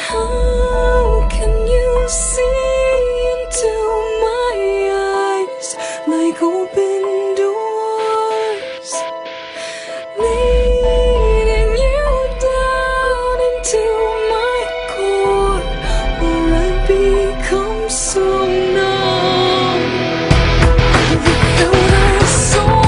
How can you see into my eyes like open doors, leading you down into my core, where I become so numb without a soul.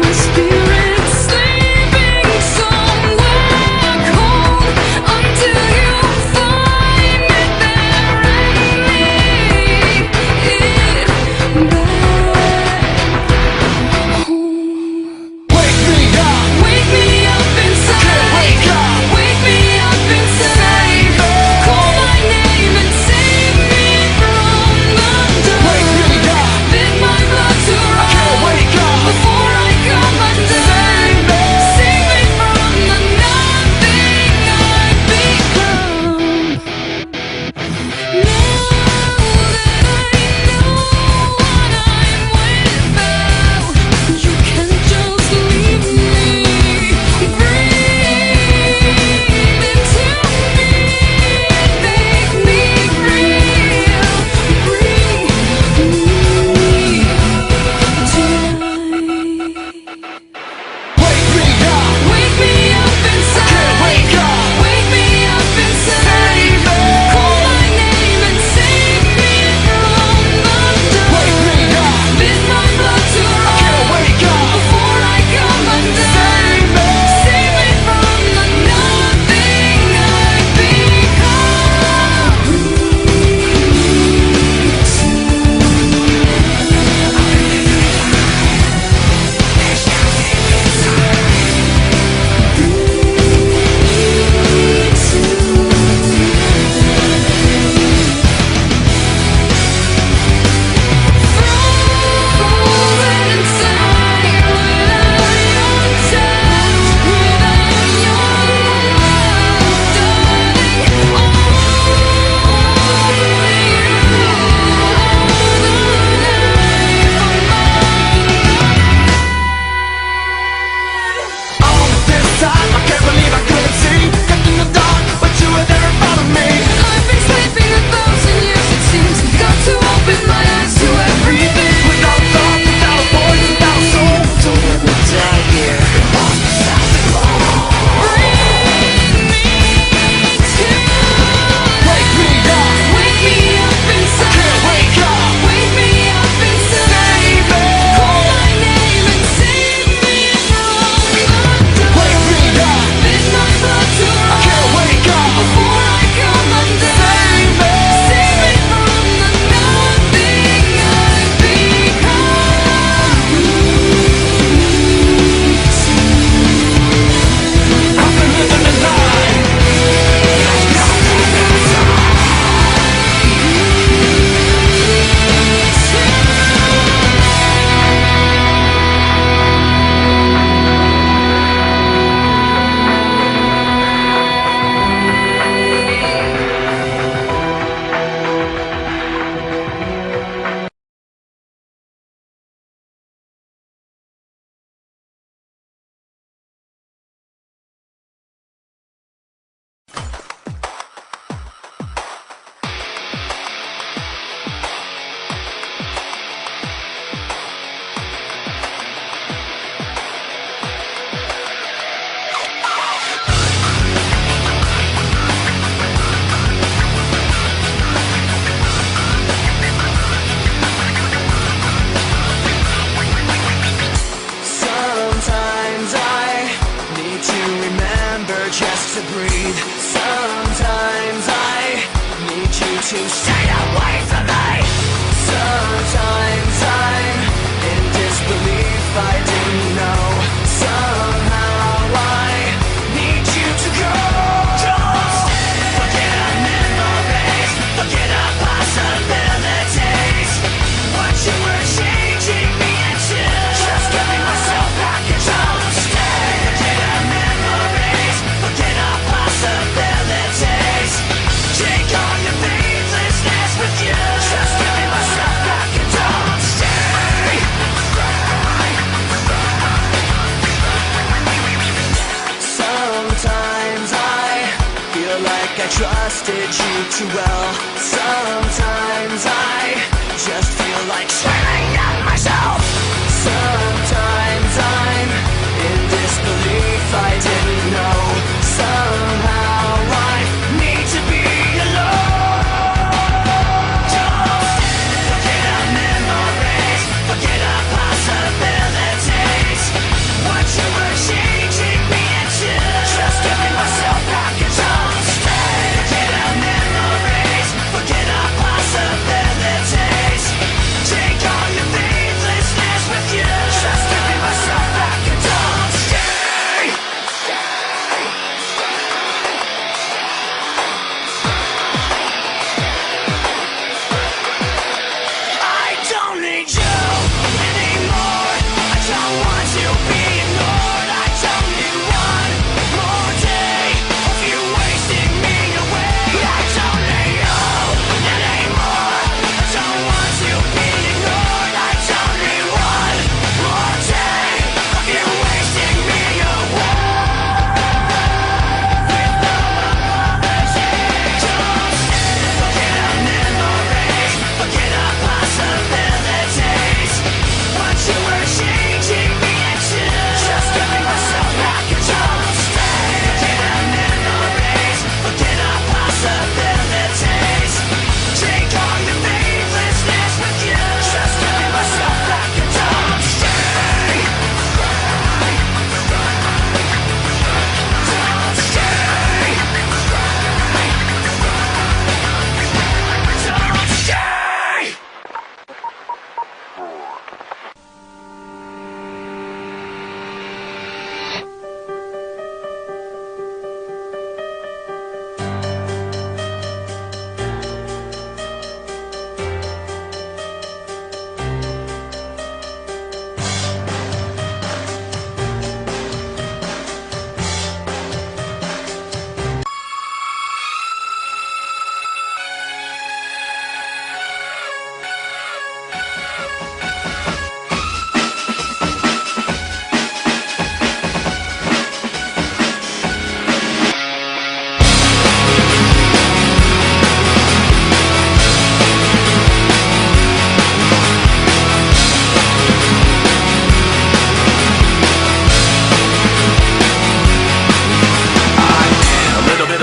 My spirit's sleeping somewhere cold until you find it there and lead it back home. Wake me up inside. Wake me up inside. Call my name and save me from the dark. Bid my blood to run before I come undone. Save me from the nothing I've become. Now that I know what I'm without, you can't just leave me. Breathe into me, make me real. Bring me tonight. Wake me up inside. Wake me up inside. Call my name and save me from the dark. Bid my blood to run before I come undone. Save me from the nothing I've become. I've been sleeping 1,000 years, it seems. Got to open my eyes to everything. Without thought, without a voice, without a soul. So let me die here. Lost without the glow. Bring me to Wake me up. Wake me up inside. Wake up. Wake me up inside. Call my name and save me from the dark. Wake me up. Bid my blood to run Wake up. before I come undone. Save me from the nothing I've become. I've been living a lie. Sometimes I need to remember just to breathe. Sometimes I need you to stay away from me. Sometimes I'm in disbelief, I didn't know. Somehow I need you to go. Just forget our memories, forget our possibilities. What you were changing me into. Just giving myself back and don't stay. Forget our memories, forget our possibilities. Take all your faithlessness with you. Just giving myself back and don't like I trusted you too well. Sometimes I just feel like screaming at myself. Sometimes I'm in disbelief, I didn't know. Somehow I need to be alone. Don't forget our memories, forget our possibilities. What you were changing me into, just giving myself back and don't stay. Forget our memories, forget our possibilities. Take all your faithlessness with you, just giving myself back and don't stay. I don't need you anymore. I don't want to be ignored. I don't need one more day of you wasting me away. I don't need you anymore. I don't want to be ignored. I don't need one more day of you wasting me away. With no apology, don't forget our memories, forget our possibilities. What you were changing me into, just giving myself back and don't stay. Forget our memories, forget our possibilities. Take all your faithlessness with you, just giving myself back and don't stay. Don't stay. Don't stay.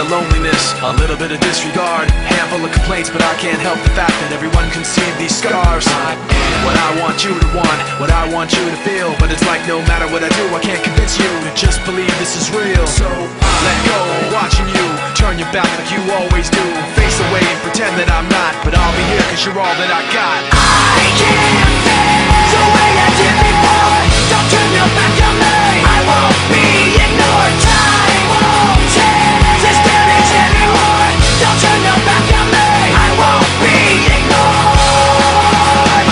Loneliness, a little bit of disregard, handful of complaints, but I can't help the fact that everyone can see these scars. I am what I want you to want, what I want you to feel, but it's like no matter what I do, I can't convince you to just believe this is real. So I let go, watching you turn your back like you always do, face away and pretend that I'm not, but I'll be here cause you're all that I got. I can't face the way I did before. Don't turn your back on me, I won't be ignored. Time won't change this damage anymore. Don't turn your back on me, I won't be ignored.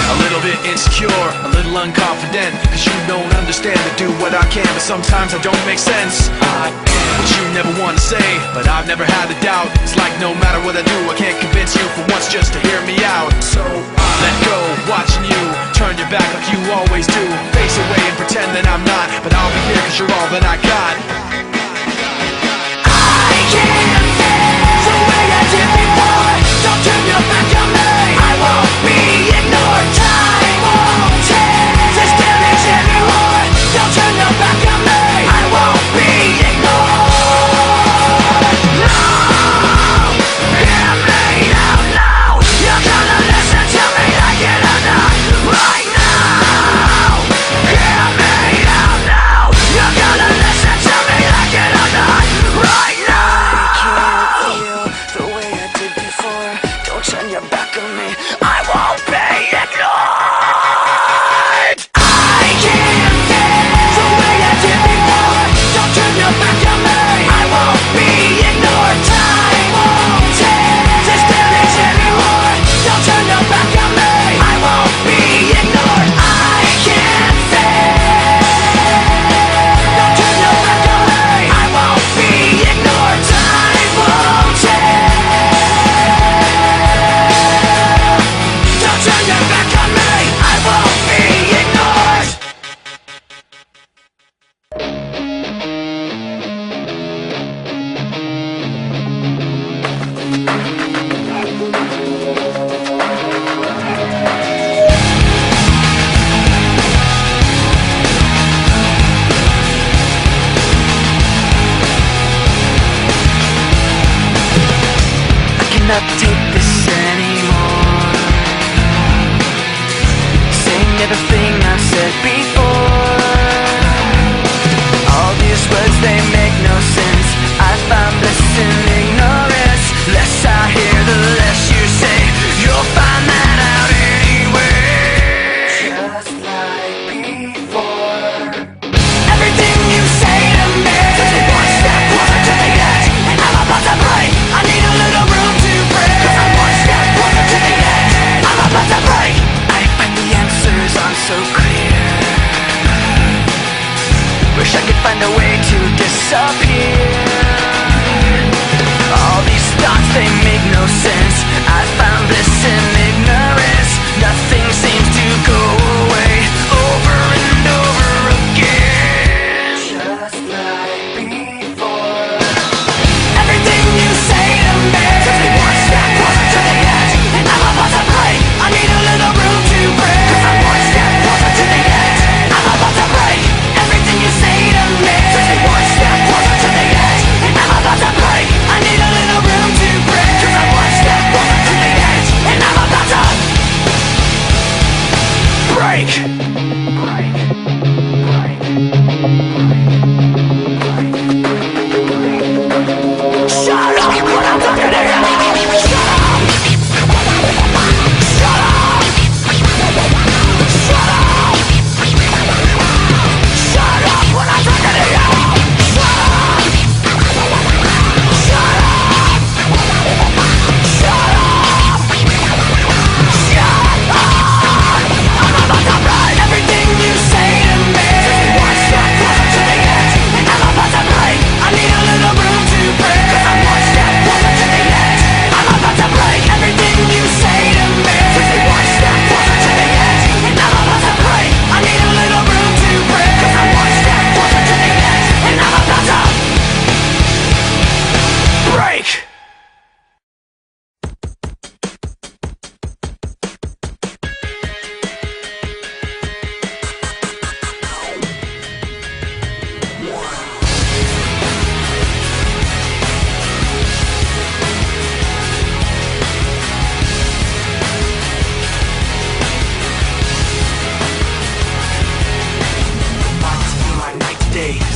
I'm a little bit insecure, a little unconfident, cause you don't understand. I do what I can, but sometimes I don't make sense. I am what you never want to say, but I've never had a doubt. It's like no matter what I do, I can't convince you for once just to hear me out. So I let go, watching you turn your back like you always do, face away and pretend that I'm not, but I'll be here cause you're all that I got. I can't face the way I did before. Don't turn your back on me, I won't be ignored. Time won't change this damage anymore. Don't turn your back on me, I won't be ignored. No, hear me out now. You're gonna listen to me again or not. Right now, hear me out now. You're gonna listen I could find a way to disappear. All these thoughts, they make no sense. I found bliss in ignorance. Nothing seems to go away over and over again. Just like before. Everything you say to me takes me one step closer to the edge, and I'm about to break. I need a little room to break, 'cause I'm one step closer to the edge. I'm about to break. Everything you say to me takes me one step closer to the edge, and I'm about to break. I need a little room to break, 'cause I'm one step closer to the edge, and I'm about to break. Shut up when I'm talking to you. Shut up. Shut up. Shut up. Shut up when I'm talking to you. Shut up. Shut up. Shut up. Shut up. I'm about to break. Everything you say to me takes me one step closer to the edge, and I'm about to break. I need a little room to break, 'cause I'm one step closer to the edge. I'm about to break. Everything you say to me takes me one step closer to the edge, and I'm about to break. I need a little room to break, 'cause I'm one step closer to the edge, and I'm about to break.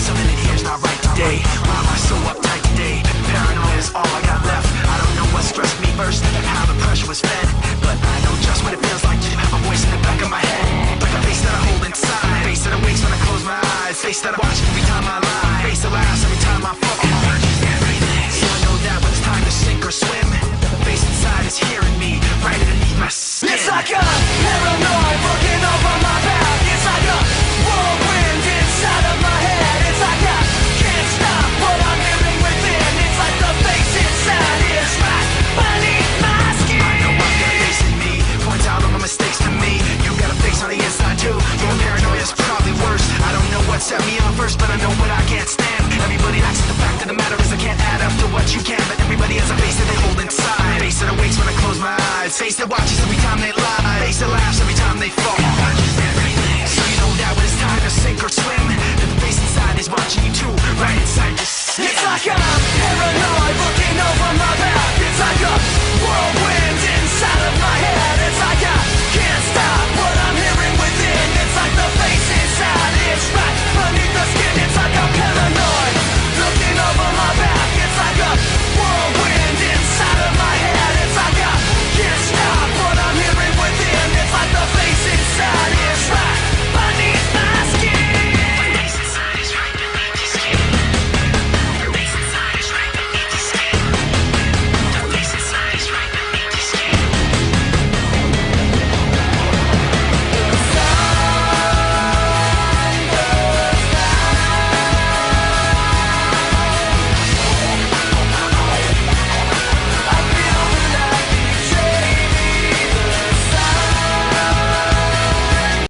Something in here's not right today. Why am I so uptight today? Paranoia is all I got left. I don't know what stressed me first, how the pressure was fed, but I know just what it feels like to have a voice in the back of my head, like a face that I hold inside, face that awakes when I close my eyes, face that I watch every time I lie, face that laughs every time I fall. So I know that when it's time to sink or swim, the face inside is hearing me right underneath my skin. It's like a paranoid working over my back. It's like a whirlwind inside of my head. It's like I can't stop what I'm hearing within. It's like the face inside is right beneath my skin. I know I've got a face in me, points out all my mistakes to me. You got a face on the inside too. Your paranoia is probably worse. I don't know what set me off first, but I know what I can't stand. Everybody acts. The fact of the matter is I can't add up to what you can, but everybody has a face that they hold inside. Face that awakes when I close my eyes. Face that watches every time they lie. Face that laughs every time they fall. So you know that when it's time to sink or swim,